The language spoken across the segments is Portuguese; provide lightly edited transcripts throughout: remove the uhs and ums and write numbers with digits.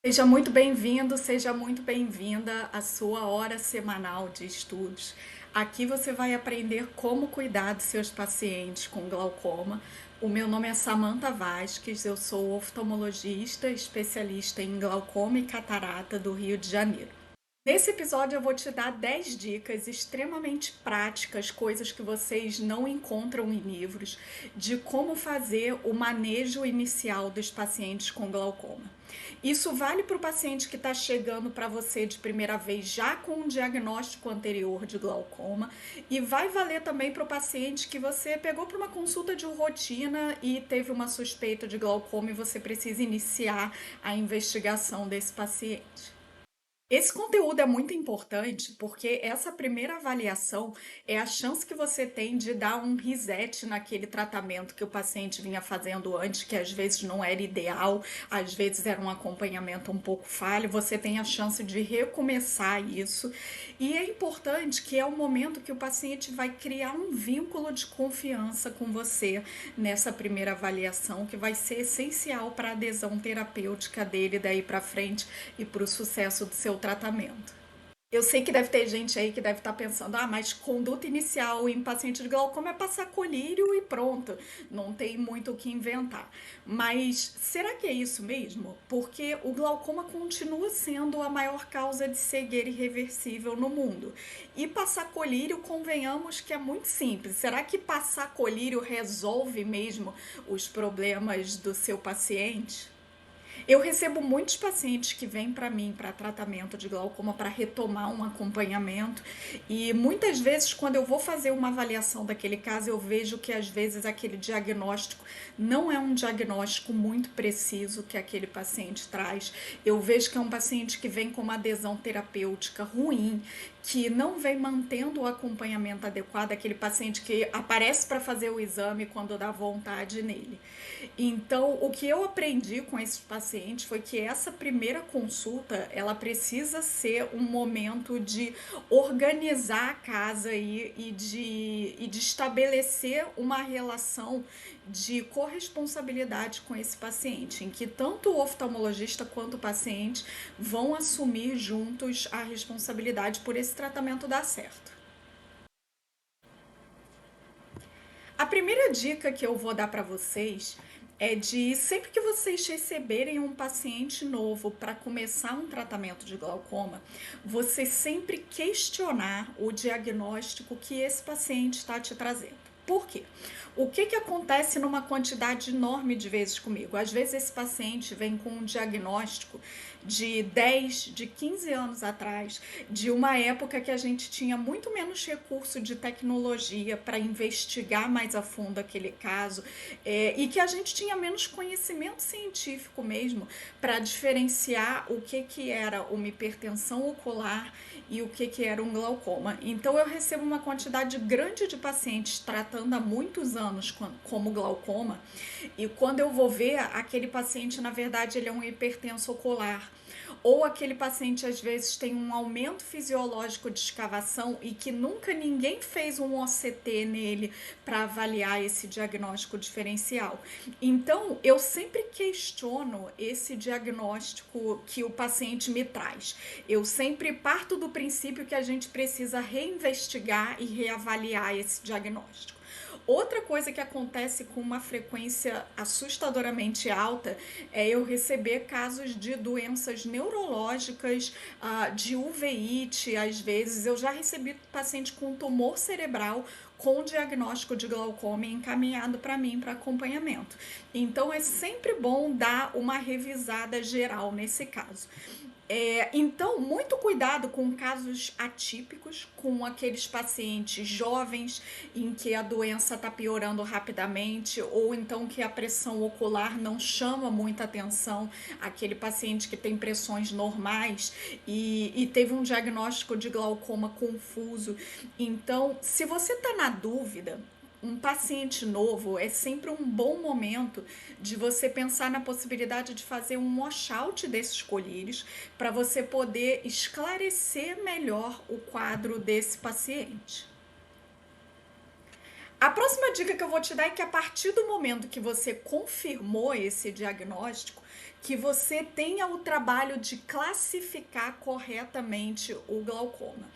Seja muito bem-vindo, seja muito bem-vinda à sua hora semanal de estudos. Aqui você vai aprender como cuidar dos seus pacientes com glaucoma. O meu nome é Samantha Vasques, eu sou oftalmologista, especialista em glaucoma e catarata do Rio de Janeiro. Nesse episódio eu vou te dar 10 dicas extremamente práticas, coisas que vocês não encontram em livros, de como fazer o manejo inicial dos pacientes com glaucoma. Isso vale para o paciente que está chegando para você de primeira vez já com um diagnóstico anterior de glaucoma e vai valer também para o paciente que você pegou para uma consulta de rotina e teve uma suspeita de glaucoma e você precisa iniciar a investigação desse paciente. Esse conteúdo é muito importante porque essa primeira avaliação é a chance que você tem de dar um reset naquele tratamento que o paciente vinha fazendo antes, que às vezes não era ideal, às vezes era um acompanhamento um pouco falho. Você tem a chance de recomeçar isso. E é importante que é o momento que o paciente vai criar um vínculo de confiança com você nessa primeira avaliação, que vai ser essencial para a adesão terapêutica dele daí para frente e para o sucesso do seu tratamento. Eu sei que deve ter gente aí que deve estar pensando, mas conduta inicial em paciente de glaucoma é passar colírio e pronto, não tem muito o que inventar. Mas será que é isso mesmo? Porque o glaucoma continua sendo a maior causa de cegueira irreversível no mundo. E passar colírio, convenhamos que é muito simples. Será que passar colírio resolve mesmo os problemas do seu paciente? Eu recebo muitos pacientes que vêm para mim para tratamento de glaucoma, para retomar um acompanhamento, e muitas vezes, quando eu vou fazer uma avaliação daquele caso, eu vejo que às vezes aquele diagnóstico não é um diagnóstico muito preciso que aquele paciente traz. Eu vejo que é um paciente que vem com uma adesão terapêutica ruim, que não vem mantendo o acompanhamento adequado, aquele paciente que aparece para fazer o exame quando dá vontade nele. Então, o que eu aprendi com esses pacientes foi que essa primeira consulta, ela precisa ser um momento de organizar a casa e de estabelecer uma relação de corresponsabilidade com esse paciente, em que tanto o oftalmologista quanto o paciente vão assumir juntos a responsabilidade por esse tratamento dar certo. A primeira dica que eu vou dar para vocês é de sempre que vocês receberem um paciente novo para começar um tratamento de glaucoma, você sempre questionar o diagnóstico que esse paciente está te trazendo. Por quê? O que acontece numa quantidade enorme de vezes comigo? Às vezes esse paciente vem com um diagnóstico de 10, de 15 anos atrás, de uma época que a gente tinha muito menos recurso de tecnologia para investigar mais a fundo aquele caso, e que a gente tinha menos conhecimento científico mesmo para diferenciar o que era uma hipertensão ocular e o que era um glaucoma. Então eu recebo uma quantidade grande de pacientes tratando há muitos anos como glaucoma, e quando eu vou ver, aquele paciente, na verdade, ele é um hipertenso ocular. Ou aquele paciente às vezes tem um aumento fisiológico de escavação e que nunca ninguém fez um OCT nele para avaliar esse diagnóstico diferencial. Então, eu sempre questiono esse diagnóstico que o paciente me traz. Eu sempre parto do princípio que a gente precisa reinvestigar e reavaliar esse diagnóstico. Outra coisa que acontece com uma frequência assustadoramente alta é eu receber casos de doenças neurológicas, de uveíte, às vezes. Eu já recebi paciente com tumor cerebral com diagnóstico de glaucoma encaminhado para mim para acompanhamento. Então é sempre bom dar uma revisada geral nesse caso. Então, muito cuidado com casos atípicos, com aqueles pacientes jovens em que a doença está piorando rapidamente, ou então que a pressão ocular não chama muita atenção, aquele paciente que tem pressões normais e teve um diagnóstico de glaucoma confuso. Então, se você está na dúvida, um paciente novo é sempre um bom momento de você pensar na possibilidade de fazer um washout desses colírios para você poder esclarecer melhor o quadro desse paciente. A próxima dica que eu vou te dar é que a partir do momento que você confirmou esse diagnóstico, que você tenha o trabalho de classificar corretamente o glaucoma.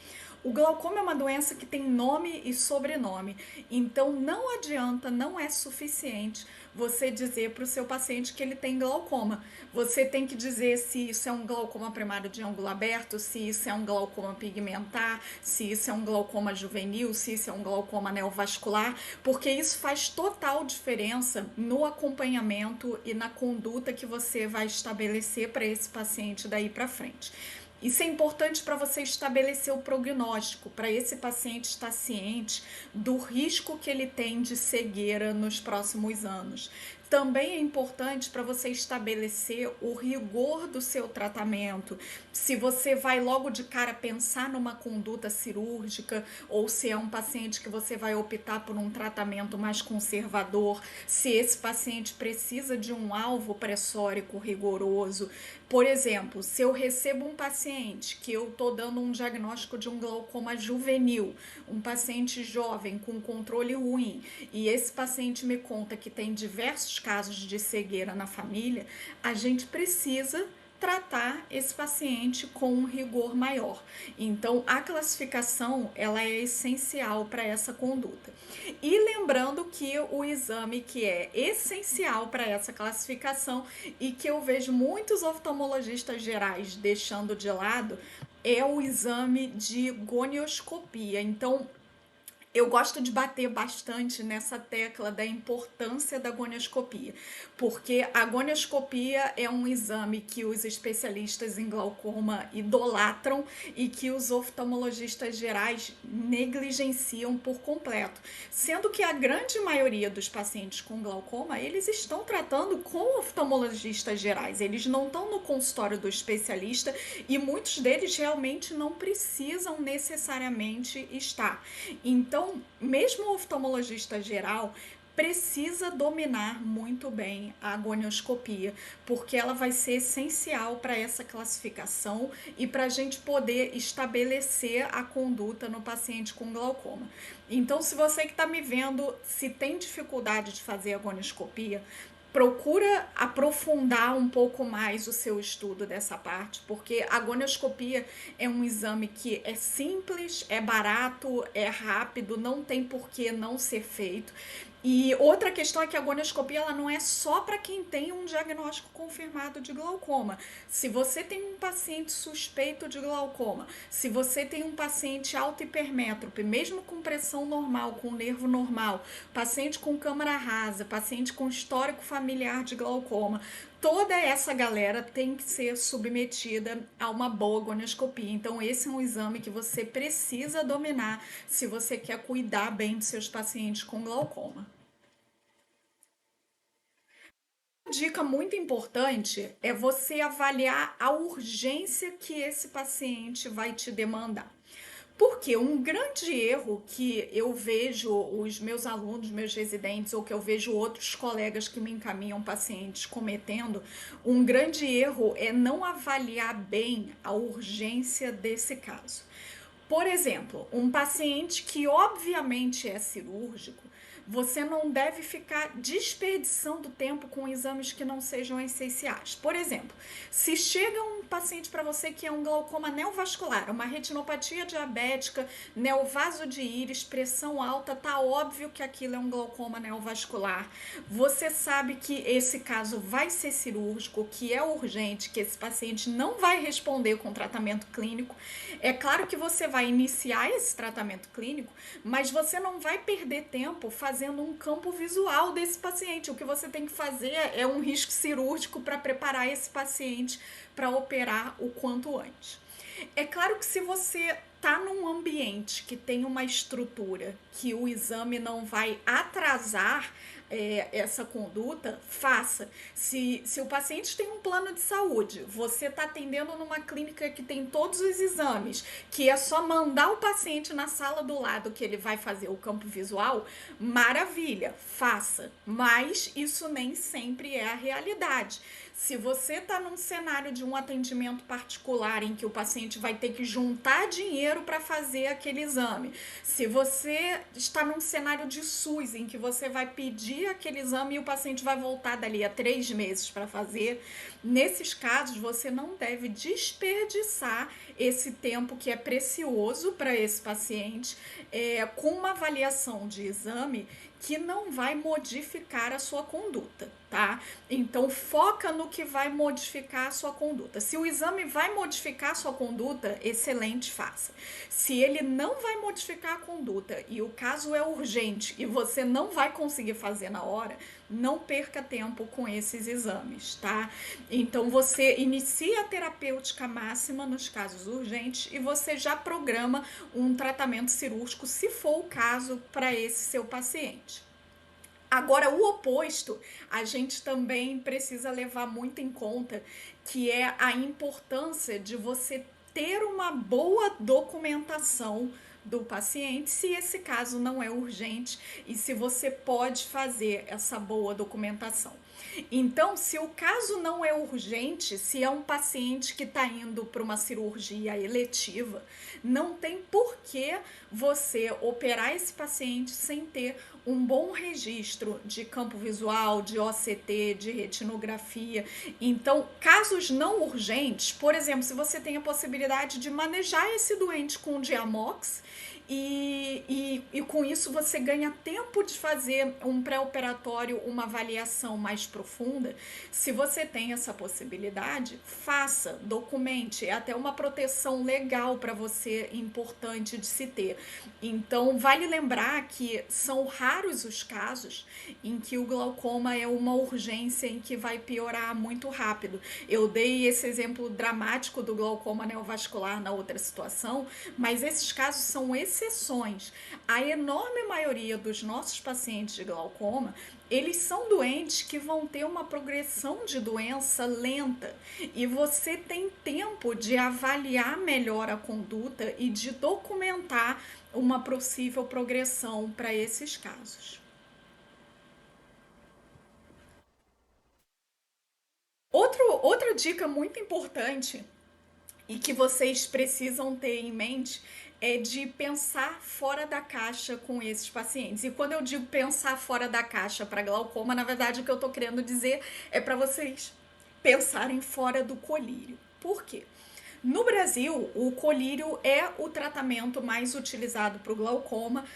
O glaucoma é uma doença que tem nome e sobrenome, então não adianta, não é suficiente você dizer para o seu paciente que ele tem glaucoma. Você tem que dizer se isso é um glaucoma primário de ângulo aberto, se isso é um glaucoma pigmentar, se isso é um glaucoma juvenil, se isso é um glaucoma neovascular, porque isso faz total diferença no acompanhamento e na conduta que você vai estabelecer para esse paciente daí para frente. Isso é importante para você estabelecer o prognóstico, para esse paciente estar ciente do risco que ele tem de cegueira nos próximos anos. Também é importante para você estabelecer o rigor do seu tratamento. Se você vai logo de cara pensar numa conduta cirúrgica ou se é um paciente que você vai optar por um tratamento mais conservador, se esse paciente precisa de um alvo pressórico rigoroso. Por exemplo, se eu recebo um paciente que eu estou dando um diagnóstico de um glaucoma juvenil, um paciente jovem com controle ruim, e esse paciente me conta que tem diversos casos de cegueira na família, a gente precisa tratar esse paciente com um rigor maior. Então, a classificação, ela é essencial para essa conduta. E lembrando que o exame que é essencial para essa classificação e que eu vejo muitos oftalmologistas gerais deixando de lado é o exame de gonioscopia. Então, eu gosto de bater bastante nessa tecla da importância da gonioscopia, porque a gonioscopia é um exame que os especialistas em glaucoma idolatram e que os oftalmologistas gerais negligenciam por completo, sendo que a grande maioria dos pacientes com glaucoma, eles estão tratando com oftalmologistas gerais, eles não estão no consultório do especialista e muitos deles realmente não precisam necessariamente estar. Então, mesmo o oftalmologista geral precisa dominar muito bem a gonioscopia, porque ela vai ser essencial para essa classificação e para a gente poder estabelecer a conduta no paciente com glaucoma. Então, se você que está me vendo, se tem dificuldade de fazer a gonioscopia, procura aprofundar um pouco mais o seu estudo dessa parte, porque a gonioscopia é um exame que é simples, é barato, é rápido, não tem por que não ser feito. E outra questão é que a gonioscopia ela não é só para quem tem um diagnóstico confirmado de glaucoma. Se você tem um paciente suspeito de glaucoma, se você tem um paciente autohipermétrope, mesmo com pressão normal, com nervo normal, paciente com câmara rasa, paciente com histórico familiar de glaucoma, toda essa galera tem que ser submetida a uma boa gonioscopia. Então, esse é um exame que você precisa dominar se você quer cuidar bem dos seus pacientes com glaucoma. Uma dica muito importante é você avaliar a urgência que esse paciente vai te demandar. Porque um grande erro que eu vejo os meus alunos, meus residentes, ou que eu vejo outros colegas que me encaminham pacientes cometendo, um grande erro é não avaliar bem a urgência desse caso. Por exemplo, um paciente que obviamente é cirúrgico, você não deve ficar desperdiçando tempo com exames que não sejam essenciais. Por exemplo, se chega um paciente para você que é um glaucoma neovascular, uma retinopatia diabética, neovaso de íris, pressão alta, tá óbvio que aquilo é um glaucoma neovascular. Você sabe que esse caso vai ser cirúrgico, que é urgente, que esse paciente não vai responder com tratamento clínico. É claro que você vai iniciar esse tratamento clínico, mas você não vai perder tempo fazendo um campo visual desse paciente. O que você tem que fazer é um risco cirúrgico para preparar esse paciente para operar o quanto antes. É claro que se você está num ambiente que tem uma estrutura que o exame não vai atrasar essa conduta, faça. Se o paciente tem um plano de saúde, você está atendendo numa clínica que tem todos os exames, que é só mandar o paciente na sala do lado que ele vai fazer o campo visual, maravilha, faça. Mas isso nem sempre é a realidade. Se você está num cenário de um atendimento particular em que o paciente vai ter que juntar dinheiro para fazer aquele exame, se você está num cenário de SUS em que você vai pedir aquele exame e o paciente vai voltar dali a 3 meses para fazer, nesses casos você não deve desperdiçar esse tempo que é precioso para esse paciente com uma avaliação de exame que não vai modificar a sua conduta, tá? Então foca no que vai modificar a sua conduta. Se o exame vai modificar a sua conduta, excelente, faça. Se ele não vai modificar a conduta e o caso é urgente e você não vai conseguir fazer na hora, não perca tempo com esses exames, tá? Então você inicia a terapêutica máxima nos casos urgentes e você já programa um tratamento cirúrgico, se for o caso, para esse seu paciente. Agora, o oposto, a gente também precisa levar muito em conta, que é a importância de você ter uma boa documentação do paciente, se esse caso não é urgente e se você pode fazer essa boa documentação. Então, se o caso não é urgente, se é um paciente que está indo para uma cirurgia eletiva, não tem por que você operar esse paciente sem ter um bom registro de campo visual, de OCT, de retinografia. Então, casos não urgentes, por exemplo, se você tem a possibilidade de manejar esse doente com Diamox e com isso você ganha tempo de fazer um pré-operatório, uma avaliação mais profunda. Se você tem essa possibilidade, faça, documente, é até uma proteção legal para você, importante de se ter. Então, vale lembrar que são raros os casos em que o glaucoma é uma urgência em que vai piorar muito rápido. Eu dei esse exemplo dramático do glaucoma neovascular na outra situação, mas esses casos são exceções. A enorme maioria dos nossos pacientes de glaucoma, eles são doentes que vão ter uma progressão de doença lenta e você tem tempo de avaliar melhor a conduta e de documentar uma possível progressão para esses casos. Outra dica muito importante e que vocês precisam ter em mente é de pensar fora da caixa com esses pacientes. E quando eu digo pensar fora da caixa para glaucoma, na verdade o que eu estou querendo dizer é para vocês pensarem fora do colírio. Por quê? No Brasil, o colírio é o tratamento mais utilizado para o glaucoma,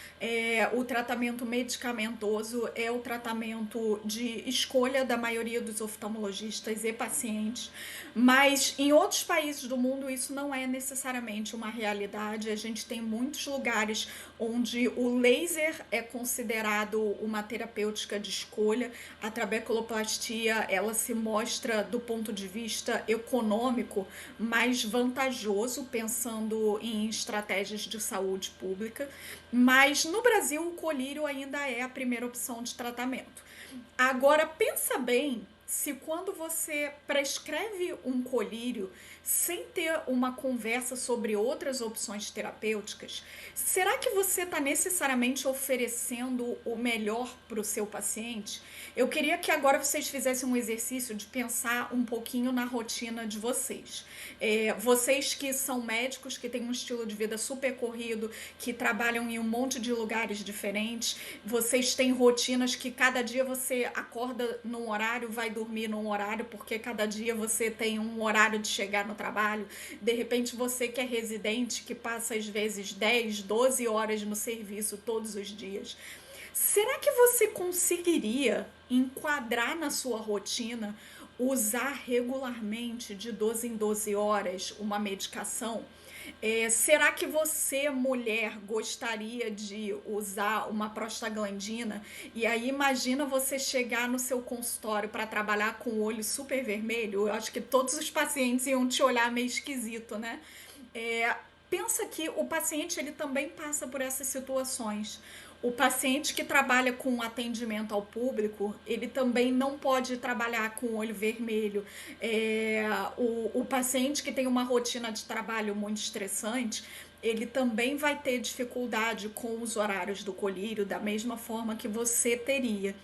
o tratamento medicamentoso, é o tratamento de escolha da maioria dos oftalmologistas e pacientes, mas em outros países do mundo isso não é necessariamente uma realidade. A gente tem muitos lugares onde o laser é considerado uma terapêutica de escolha. A trabeculoplastia, ela se mostra do ponto de vista econômico mais vantajoso, pensando em estratégias de saúde pública, mas no Brasil o colírio ainda é a primeira opção de tratamento. Agora pensa bem se quando você prescreve um colírio sem ter uma conversa sobre outras opções terapêuticas, será que você está necessariamente oferecendo o melhor para o seu paciente? Eu queria que agora vocês fizessem um exercício de pensar um pouquinho na rotina de vocês. Vocês que são médicos, que têm um estilo de vida super corrido, que trabalham em um monte de lugares diferentes, vocês têm rotinas que cada dia você acorda num horário, vai dormir num horário, porque cada dia você tem um horário de chegar no trabalho. De repente você que é residente, que passa às vezes 10, 12 horas no serviço todos os dias. Será que você conseguiria enquadrar na sua rotina usar regularmente de 12 em 12 horas uma medicação? Será que você, mulher, gostaria de usar uma prostaglandina? E aí imagina você chegar no seu consultório para trabalhar com o olho super vermelho. Eu acho que todos os pacientes iam te olhar meio esquisito, né? Pensa que o paciente ele também passa por essas situações. O paciente que trabalha com atendimento ao público, ele também não pode trabalhar com olho vermelho. O paciente que tem uma rotina de trabalho muito estressante, ele também vai ter dificuldade com os horários do colírio, da mesma forma que você teria.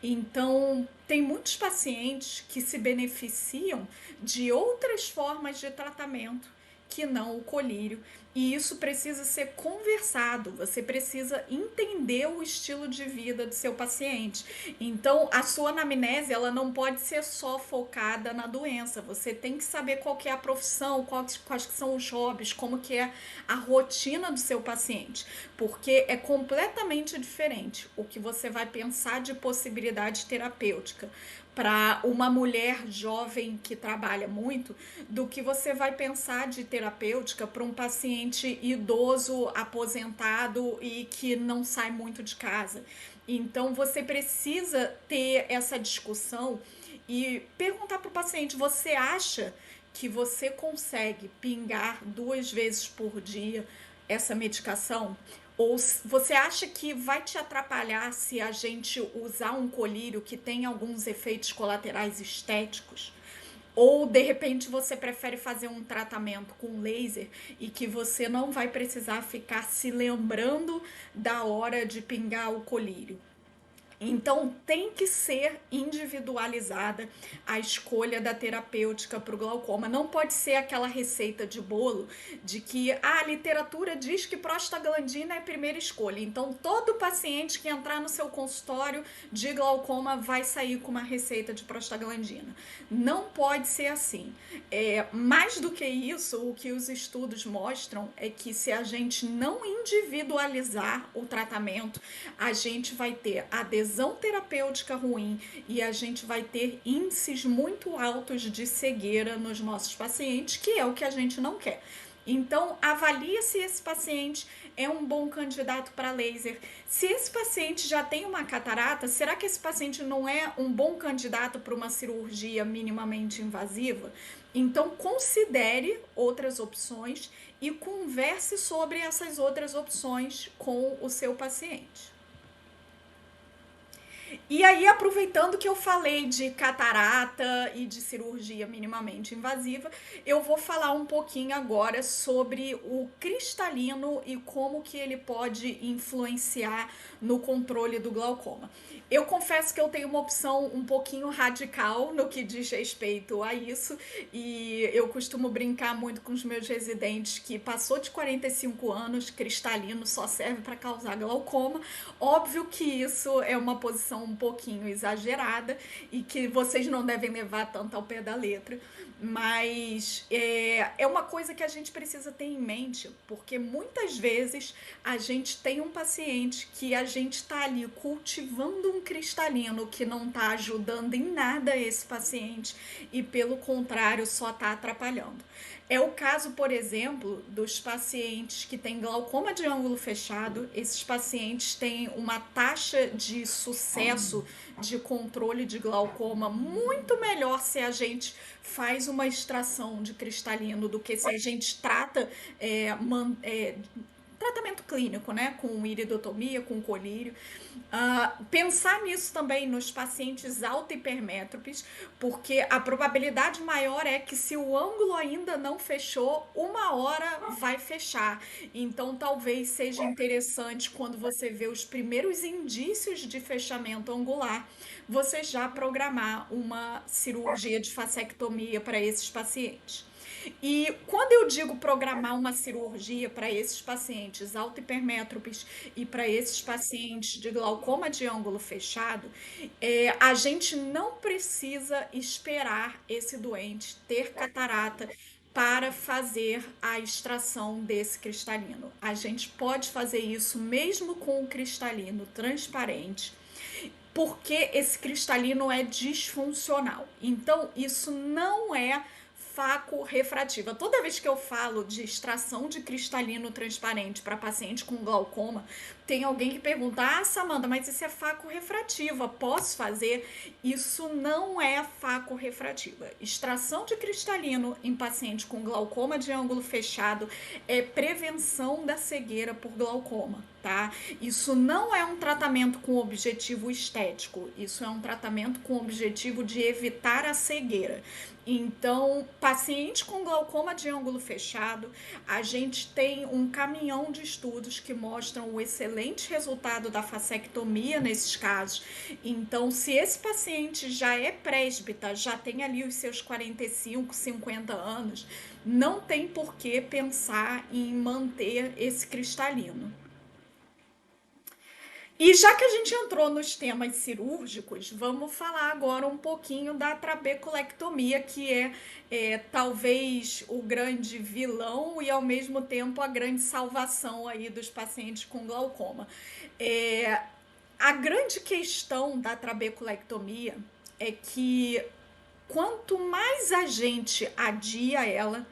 Então, tem muitos pacientes que se beneficiam de outras formas de tratamento que não o colírio. E isso precisa ser conversado, você precisa entender o estilo de vida do seu paciente. Então, a sua anamnese, ela não pode ser só focada na doença. Você tem que saber qual que é a profissão, quais que são os hobbies, como que é a rotina do seu paciente. Porque é completamente diferente o que você vai pensar de possibilidade terapêutica para uma mulher jovem que trabalha muito, do que você vai pensar de terapêutica para um paciente idoso, aposentado e que não sai muito de casa. Então você precisa ter essa discussão e perguntar para o paciente: você acha que você consegue pingar 2 vezes por dia essa medicação? Ou você acha que vai te atrapalhar se a gente usar um colírio que tem alguns efeitos colaterais estéticos? Ou de repente você prefere fazer um tratamento com laser e que você não vai precisar ficar se lembrando da hora de pingar o colírio? Então, tem que ser individualizada a escolha da terapêutica para o glaucoma. Não pode ser aquela receita de bolo de que a literatura diz que prostaglandina é a primeira escolha. Então, todo paciente que entrar no seu consultório de glaucoma vai sair com uma receita de prostaglandina. Não pode ser assim. Mais do que isso, o que os estudos mostram é que se a gente não individualizar o tratamento, a gente vai ter adesão terapêutica ruim e a gente vai ter índices muito altos de cegueira nos nossos pacientes, que é o que a gente não quer. Então, avalie se esse paciente é um bom candidato para laser. Se esse paciente já tem uma catarata, será que esse paciente não é um bom candidato para uma cirurgia minimamente invasiva? Então, considere outras opções e converse sobre essas outras opções com o seu paciente. E aí, aproveitando que eu falei de catarata e de cirurgia minimamente invasiva, eu vou falar um pouquinho agora sobre o cristalino e como que ele pode influenciar no controle do glaucoma. Eu confesso que eu tenho uma opção um pouquinho radical no que diz respeito a isso, e eu costumo brincar muito com os meus residentes que passou de 45 anos, cristalino só serve para causar glaucoma. Óbvio que isso é uma posição um pouquinho exagerada e que vocês não devem levar tanto ao pé da letra, mas é uma coisa que a gente precisa ter em mente, porque muitas vezes a gente tem um paciente que a gente está ali cultivando um cristalino que não está ajudando em nada esse paciente e, pelo contrário, só está atrapalhando. É o caso, por exemplo, dos pacientes que têm glaucoma de ângulo fechado. Esses pacientes têm uma taxa de sucesso de controle de glaucoma muito melhor se a gente faz uma extração de cristalino do que se a gente trata tratamento clínico, né, com iridotomia, com colírio. Pensar nisso também nos pacientes autohipermétropes, porque a probabilidade maior é que se o ângulo ainda não fechou, uma hora vai fechar. Então, talvez seja interessante, quando você vê os primeiros indícios de fechamento angular, você já programar uma cirurgia de facectomia para esses pacientes. E quando eu digo programar uma cirurgia para esses pacientes autohipermétropes e para esses pacientes de glaucoma de ângulo fechado, a gente não precisa esperar esse doente ter catarata para fazer a extração desse cristalino. A gente pode fazer isso mesmo com o cristalino transparente, porque esse cristalino é disfuncional. Então, isso não é faco refrativa. Toda vez que eu falo de extração de cristalino transparente para paciente com glaucoma, tem alguém que pergunta: ah, Samanta, mas isso é faco refrativa, posso fazer? Isso não é faco refrativa. Extração de cristalino em paciente com glaucoma de ângulo fechado é prevenção da cegueira por glaucoma, tá? Isso não é um tratamento com objetivo estético, isso é um tratamento com objetivo de evitar a cegueira. Então, paciente com glaucoma de ângulo fechado, a gente tem um caminhão de estudos que mostram o excelente resultado da facectomia nesses casos. Então, se esse paciente já é presbita, já tem ali os seus 45, 50 anos, não tem por que pensar em manter esse cristalino. E já que a gente entrou nos temas cirúrgicos, vamos falar agora um pouquinho da trabeculectomia, que é talvez o grande vilão e ao mesmo tempo a grande salvação aí dos pacientes com glaucoma. É, a grande questão da trabeculectomia é que quanto mais a gente adia ela,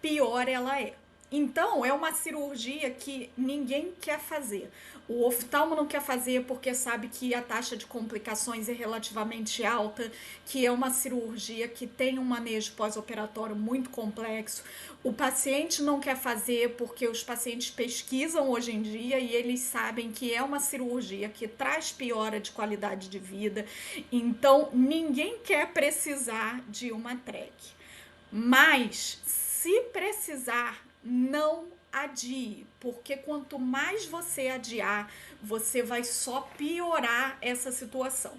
pior ela é. Então, é uma cirurgia que ninguém quer fazer. O oftalmo não quer fazer porque sabe que a taxa de complicações é relativamente alta, que é uma cirurgia que tem um manejo pós-operatório muito complexo. O paciente não quer fazer porque os pacientes pesquisam hoje em dia e eles sabem que é uma cirurgia que traz piora de qualidade de vida. Então, ninguém quer precisar de uma TREC. Mas, se precisar, não adie, porque quanto mais você adiar, você vai só piorar essa situação.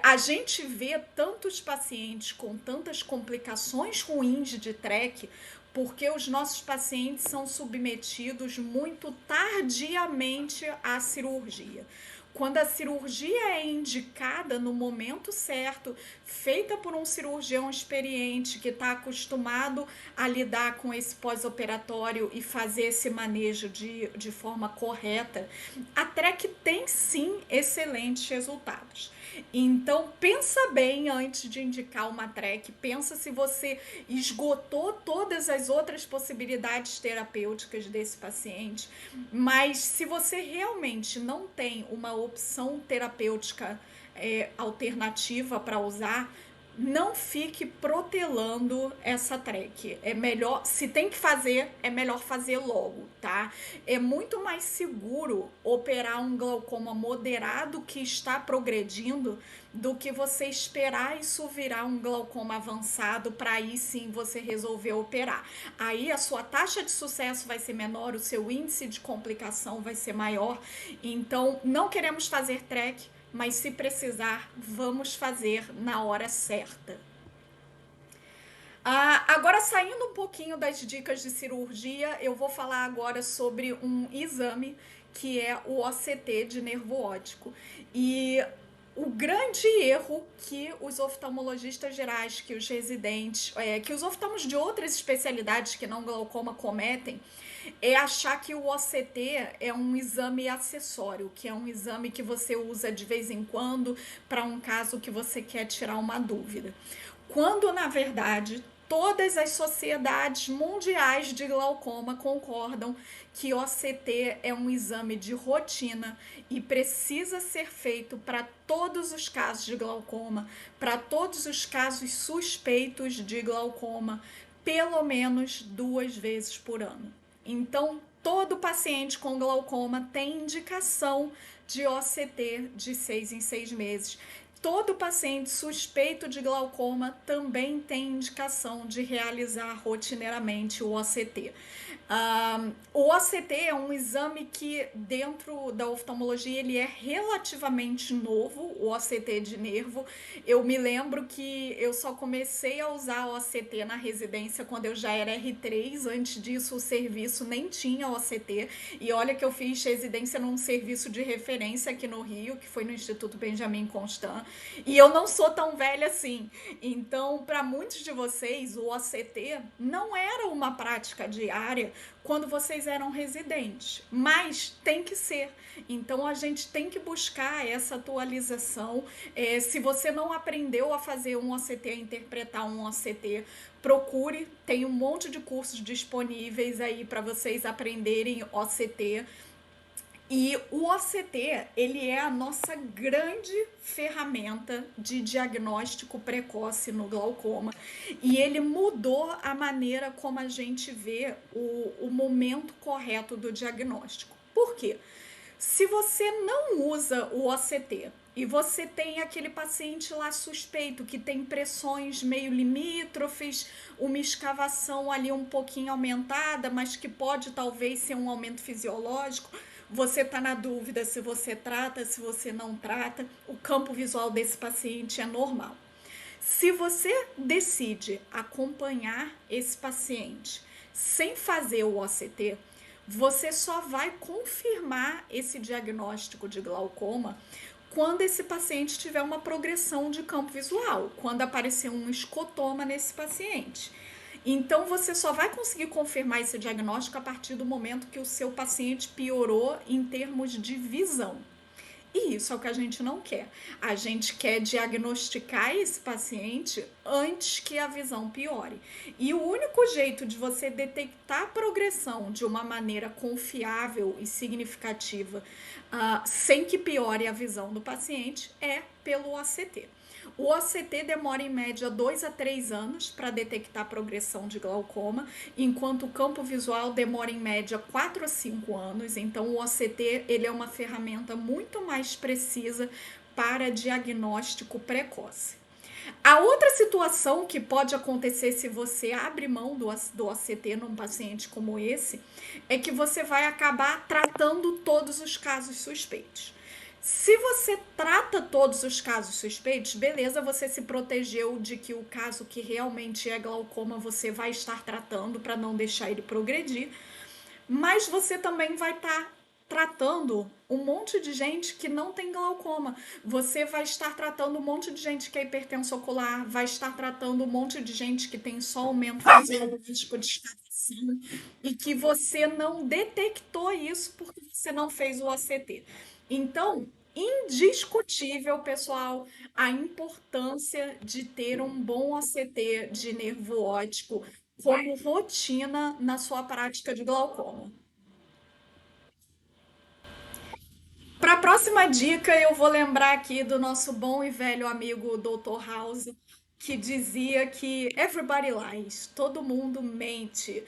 A gente vê tantos pacientes com tantas complicações ruins de TREC, porque os nossos pacientes são submetidos muito tardiamente à cirurgia. Quando a cirurgia é indicada no momento certo, feita por um cirurgião experiente que está acostumado a lidar com esse pós-operatório e fazer esse manejo de forma correta, a TREC tem sim excelentes resultados. Então, pensa bem antes de indicar uma TREC, pensa se você esgotou todas as outras possibilidades terapêuticas desse paciente, mas se você realmente não tem uma opção terapêutica alternativa para usar, não fique protelando essa TREC. É melhor, se tem que fazer, é melhor fazer logo, tá? É muito mais seguro operar um glaucoma moderado que está progredindo do que você esperar isso virar um glaucoma avançado para aí sim você resolver operar. Aí a sua taxa de sucesso vai ser menor, o seu índice de complicação vai ser maior. Então, não queremos fazer TREC, mas se precisar, vamos fazer na hora certa. Agora, saindo um pouquinho das dicas de cirurgia, eu vou falar agora sobre um exame que é o OCT de nervo óptico. E o grande erro que os oftalmologistas gerais, que os residentes, que os oftalmos de outras especialidades que não glaucoma cometem, é achar que o OCT é um exame acessório, que é um exame que você usa de vez em quando para um caso que você quer tirar uma dúvida. Quando, na verdade, todas as sociedades mundiais de glaucoma concordam que OCT é um exame de rotina e precisa ser feito para todos os casos de glaucoma, para todos os casos suspeitos de glaucoma, pelo menos 2 vezes por ano. Então, todo paciente com glaucoma tem indicação de OCT de 6 em 6 meses. Todo paciente suspeito de glaucoma também tem indicação de realizar rotineiramente o OCT. O OCT é um exame que dentro da oftalmologia ele é relativamente novo, o OCT de nervo. Eu me lembro que eu só comecei a usar o OCT na residência quando eu já era R3, antes disso o serviço nem tinha OCT, e olha que eu fiz residência num serviço de referência aqui no Rio, que foi no Instituto Benjamin Constant, e eu não sou tão velha assim. Então, para muitos de vocês, o OCT não era uma prática diária quando vocês eram residentes, mas tem que ser. Então, a gente tem que buscar essa atualização. Se você não aprendeu a fazer um OCT, a interpretar um OCT, procure, tem um monte de cursos disponíveis aí para vocês aprenderem OCT. E o OCT, ele é a nossa grande ferramenta de diagnóstico precoce no glaucoma. E ele mudou a maneira como a gente vê o momento correto do diagnóstico. Por quê? Se você não usa o OCT e você tem aquele paciente lá suspeito que tem pressões meio limítrofes, uma escavação ali um pouquinho aumentada, mas que pode talvez ser um aumento fisiológico, você está na dúvida se você trata, se você não trata, o campo visual desse paciente é normal. Se você decide acompanhar esse paciente sem fazer o OCT, você só vai confirmar esse diagnóstico de glaucoma quando esse paciente tiver uma progressão de campo visual, quando aparecer um escotoma nesse paciente. Então, você só vai conseguir confirmar esse diagnóstico a partir do momento que o seu paciente piorou em termos de visão. E isso é o que a gente não quer. A gente quer diagnosticar esse paciente antes que a visão piore. E o único jeito de você detectar a progressão de uma maneira confiável e significativa, sem que piore a visão do paciente, é pelo OCT. O OCT demora em média 2 a 3 anos para detectar a progressão de glaucoma, enquanto o campo visual demora em média 4 a 5 anos. Então o OCT ele é uma ferramenta muito mais precisa para diagnóstico precoce. A outra situação que pode acontecer se você abre mão do OCT num paciente como esse é que você vai acabar tratando todos os casos suspeitos. Se você trata todos os casos suspeitos, beleza, você se protegeu de que o caso que realmente é glaucoma você vai estar tratando para não deixar ele progredir, mas você também vai estar tratando um monte de gente que não tem glaucoma. Você vai estar tratando um monte de gente que é hipertenso ocular, vai estar tratando um monte de gente que tem só aumento fisiológico de escavação e que você não detectou isso porque você não fez o ACT. Então, indiscutível, pessoal, a importância de ter um bom ACT de nervo óptico como rotina na sua prática de glaucoma. Para a próxima dica, eu vou lembrar aqui do nosso bom e velho amigo Dr. House, que dizia que everybody lies, todo mundo mente.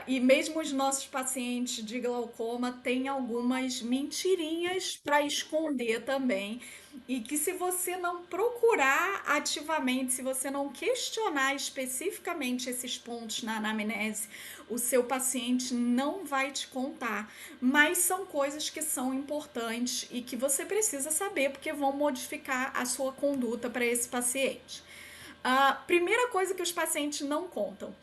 E mesmo os nossos pacientes de glaucoma têm algumas mentirinhas para esconder também. E que se você não procurar ativamente, se você não questionar especificamente esses pontos na anamnese, o seu paciente não vai te contar. Mas são coisas que são importantes e que você precisa saber, porque vão modificar a sua conduta para esse paciente. A primeira coisa que os pacientes não contam: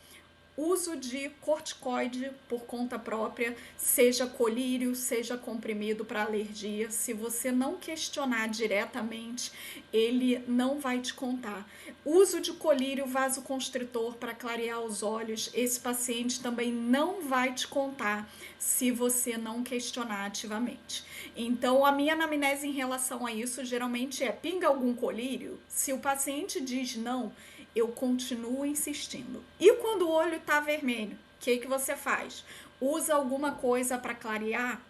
uso de corticoide por conta própria, seja colírio, seja comprimido para alergia. Se você não questionar diretamente, ele não vai te contar. Uso de colírio vasoconstritor para clarear os olhos, esse paciente também não vai te contar se você não questionar ativamente. Então, a minha anamnese em relação a isso geralmente é: pinga algum colírio? Se o paciente diz não, eu continuo insistindo. E quando o olho está vermelho, o que você faz? Usa alguma coisa para clarear?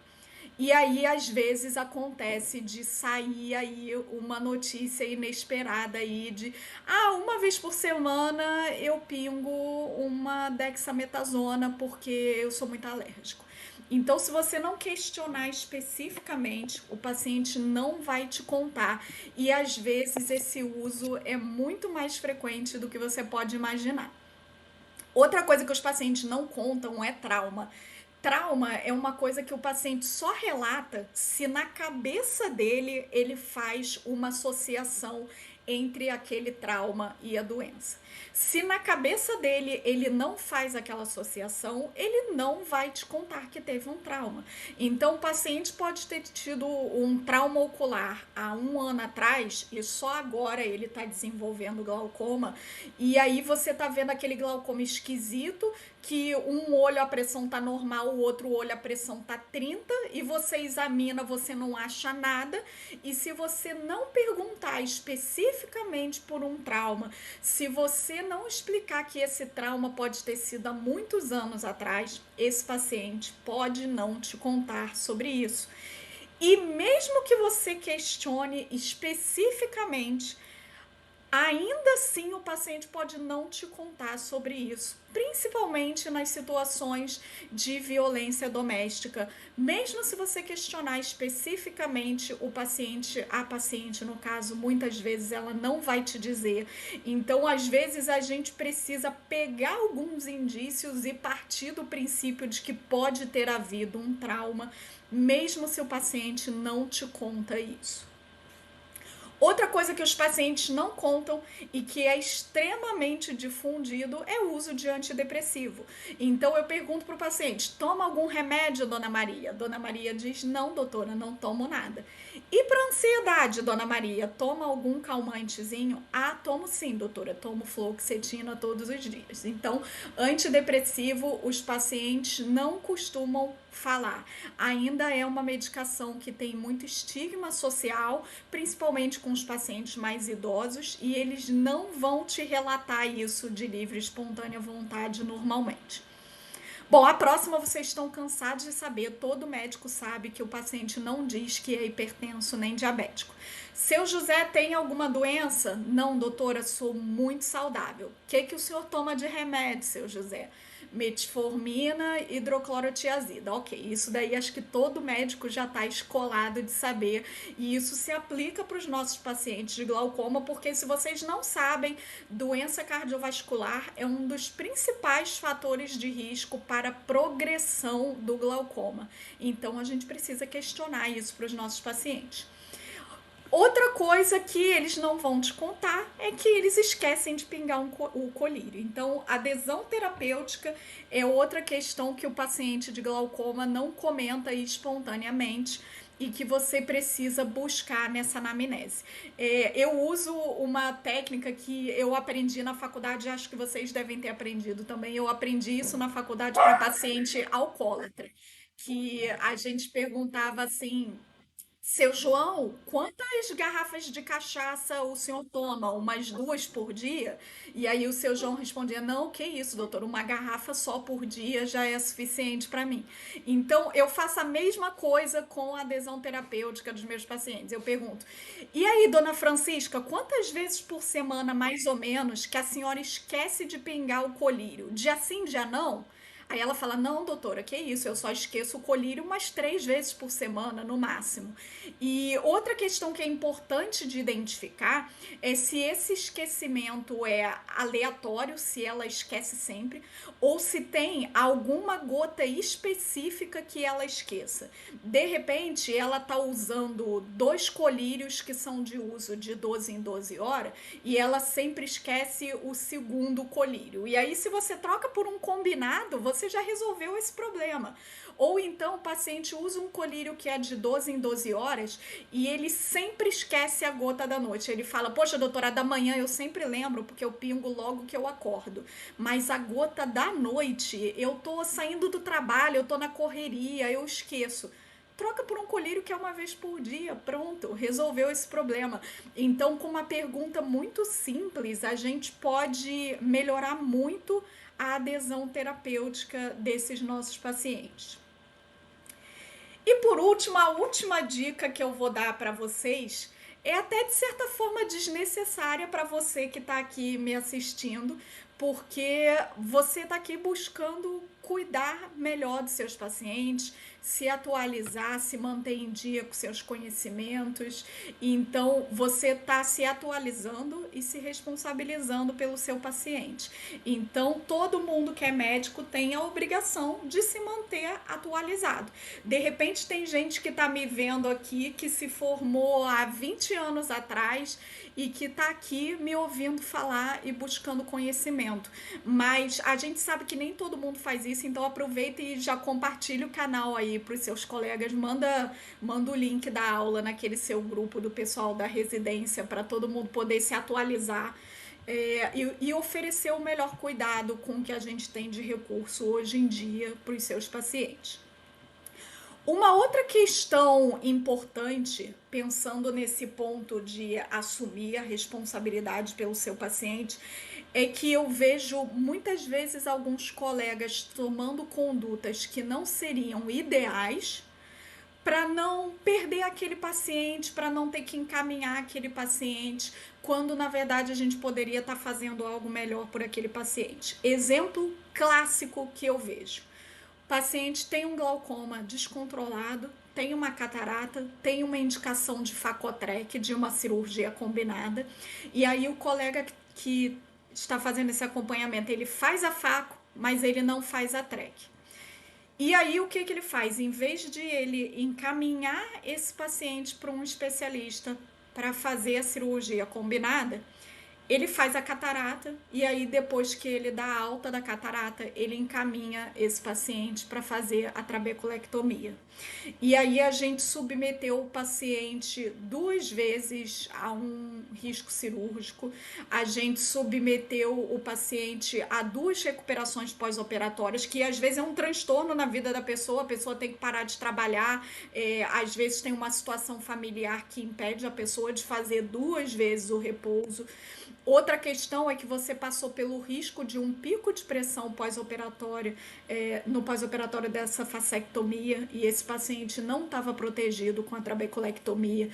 E aí, às vezes, acontece de sair aí uma notícia inesperada aí de uma vez por semana eu pingo uma dexametasona porque eu sou muito alérgico. Então, se você não questionar especificamente, o paciente não vai te contar. E às vezes esse uso é muito mais frequente do que você pode imaginar. Outra coisa que os pacientes não contam é trauma. Trauma é uma coisa que o paciente só relata se na cabeça dele ele faz uma associação entre aquele trauma e a doença. Se na cabeça dele ele não faz aquela associação, ele não vai te contar que teve um trauma. Então, o paciente pode ter tido um trauma ocular há um ano atrás e só agora ele está desenvolvendo glaucoma. E aí você está vendo aquele glaucoma esquisito, que um olho a pressão tá normal, o outro olho a pressão tá 30 e você examina, você não acha nada. E se você não perguntar especificamente por um trauma, se você não explicar que esse trauma pode ter sido há muitos anos atrás, esse paciente pode não te contar sobre isso. E mesmo que você questione especificamente, Ainda assim, o paciente pode não te contar sobre isso, principalmente nas situações de violência doméstica. Mesmo se você questionar especificamente o paciente, a paciente, no caso, muitas vezes ela não vai te dizer. Então, às vezes, a gente precisa pegar alguns indícios e partir do princípio de que pode ter havido um trauma, mesmo se o paciente não te conta isso. Outra coisa que os pacientes não contam e que é extremamente difundido é o uso de antidepressivo. Então eu pergunto para o paciente: toma algum remédio, dona Maria? Dona Maria diz: não, doutora, não tomo nada. E para ansiedade, dona Maria, toma algum calmantezinho? Ah, tomo sim, doutora, tomo fluoxetina todos os dias. Então, antidepressivo, os pacientes não costumam falar. Ainda é uma medicação que tem muito estigma social, principalmente com os pacientes mais idosos, e eles não vão te relatar isso de livre e espontânea vontade normalmente. Bom, a próxima vocês estão cansados de saber, todo médico sabe que o paciente não diz que é hipertenso nem diabético. Seu José tem alguma doença? Não, doutora, sou muito saudável. O que o senhor toma de remédio, seu José? Metformina, hidroclorotiazida. Ok, isso daí acho que todo médico já está escolado de saber, e isso se aplica para os nossos pacientes de glaucoma, porque se vocês não sabem, doença cardiovascular é um dos principais fatores de risco para a progressão do glaucoma. Então a gente precisa questionar isso para os nossos pacientes. Outra coisa que eles não vão te contar é que eles esquecem de pingar o colírio. Então, adesão terapêutica é outra questão que o paciente de glaucoma não comenta espontaneamente e que você precisa buscar nessa anamnese. Eu uso uma técnica que eu aprendi na faculdade, acho que vocês devem ter aprendido também. Eu aprendi isso na faculdade para paciente alcoólatra, que a gente perguntava assim: seu João, quantas garrafas de cachaça o senhor toma? Umas 2 por dia? E aí o seu João respondia: não, que isso, doutor, uma garrafa só por dia já é suficiente para mim. Então eu faço a mesma coisa com a adesão terapêutica dos meus pacientes. Eu pergunto: e aí, dona Francisca, quantas vezes por semana, mais ou menos, que a senhora esquece de pingar o colírio? Dia sim, dia não? Aí ela fala: não, doutora, que isso, eu só esqueço o colírio umas 3 vezes por semana, no máximo. E outra questão que é importante de identificar é se esse esquecimento é aleatório, se ela esquece sempre, ou se tem alguma gota específica que ela esqueça. De repente, ela está usando 2 colírios que são de uso de 12 em 12 horas e ela sempre esquece o segundo colírio. E aí, se você troca por um combinado, você já resolveu esse problema. Ou então o paciente usa um colírio que é de 12 em 12 horas e ele sempre esquece a gota da noite. Ele fala: poxa, doutora, da manhã eu sempre lembro porque eu pingo logo que eu acordo. Mas a gota da noite, eu tô saindo do trabalho, eu tô na correria, eu esqueço. Troca por um colírio que é uma vez por dia, pronto, resolveu esse problema. Então, com uma pergunta muito simples, a gente pode melhorar muito a adesão terapêutica desses nossos pacientes. E por último, a última dica que eu vou dar para vocês é até de certa forma desnecessária para você que está aqui me assistindo, porque você está aqui buscando cuidar melhor dos seus pacientes, se atualizar, se manter em dia com seus conhecimentos. Então, você está se atualizando e se responsabilizando pelo seu paciente. Então, todo mundo que é médico tem a obrigação de se manter atualizado. De repente, tem gente que está me vendo aqui que se formou há 20 anos atrás e que está aqui me ouvindo falar e buscando conhecimento. Mas a gente sabe que nem todo mundo faz isso, então aproveita e já compartilha o canal aí para os seus colegas, manda o link da aula naquele seu grupo do pessoal da residência para todo mundo poder se atualizar. E oferecer o melhor cuidado com o que a gente tem de recurso hoje em dia para os seus pacientes. Uma outra questão importante, pensando nesse ponto de assumir a responsabilidade pelo seu paciente, é que eu vejo muitas vezes alguns colegas tomando condutas que não seriam ideais para não perder aquele paciente, para não ter que encaminhar aquele paciente, quando na verdade a gente poderia estar fazendo algo melhor por aquele paciente. Exemplo clássico que eu vejo: o paciente tem um glaucoma descontrolado, tem uma catarata, tem uma indicação de Facotrec, de uma cirurgia combinada, e aí o colega que está fazendo esse acompanhamento, ele faz a faco, mas ele não faz a trec. E aí o que ele faz? Em vez de ele encaminhar esse paciente para um especialista para fazer a cirurgia combinada, ele faz a catarata e aí depois que ele dá alta da catarata, ele encaminha esse paciente para fazer a trabeculectomia. E aí a gente submeteu o paciente 2 vezes a um risco cirúrgico, a gente submeteu o paciente a 2 recuperações pós-operatórias, que às vezes é um transtorno na vida da pessoa, a pessoa tem que parar de trabalhar, às vezes tem uma situação familiar que impede a pessoa de fazer 2 vezes o repouso. Outra questão é que você passou pelo risco de um pico de pressão pós-operatório, no pós-operatório dessa fasectomia, e esse paciente não estava protegido com a trabeculectomia.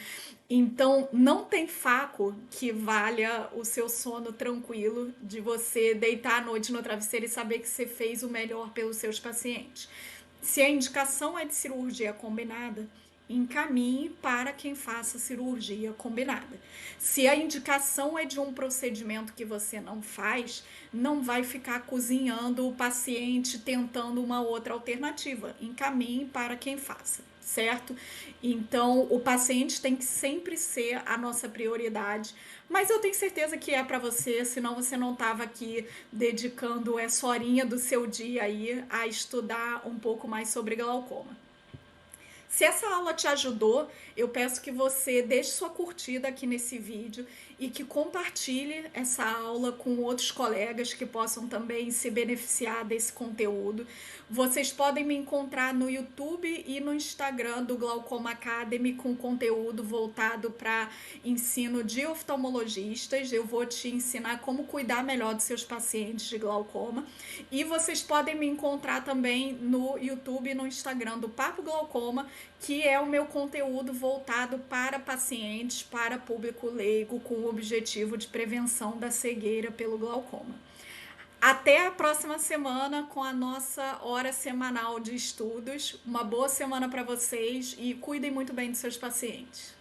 Então, não tem faco que valha o seu sono tranquilo de você deitar à noite no travesseiro e saber que você fez o melhor pelos seus pacientes. Se a indicação é de cirurgia combinada, encaminhe para quem faça cirurgia combinada. Se a indicação é de um procedimento que você não faz, não vai ficar cozinhando o paciente tentando uma outra alternativa. Encaminhe para quem faça, certo? Então, o paciente tem que sempre ser a nossa prioridade, mas eu tenho certeza que é para você, senão você não estava aqui dedicando essa horinha do seu dia aí a estudar um pouco mais sobre glaucoma. Se essa aula te ajudou, eu peço que você deixe sua curtida aqui nesse vídeo e que compartilhe essa aula com outros colegas que possam também se beneficiar desse conteúdo. Vocês podem me encontrar no YouTube e no Instagram do Glaucoma Academy com conteúdo voltado para ensino de oftalmologistas. Eu vou te ensinar como cuidar melhor dos seus pacientes de glaucoma. E vocês podem me encontrar também no YouTube e no Instagram do Papo Glaucoma, que é o meu conteúdo voltado para pacientes, para público leigo, com o objetivo de prevenção da cegueira pelo glaucoma. Até a próxima semana com a nossa hora semanal de estudos. Uma boa semana para vocês e cuidem muito bem dos seus pacientes.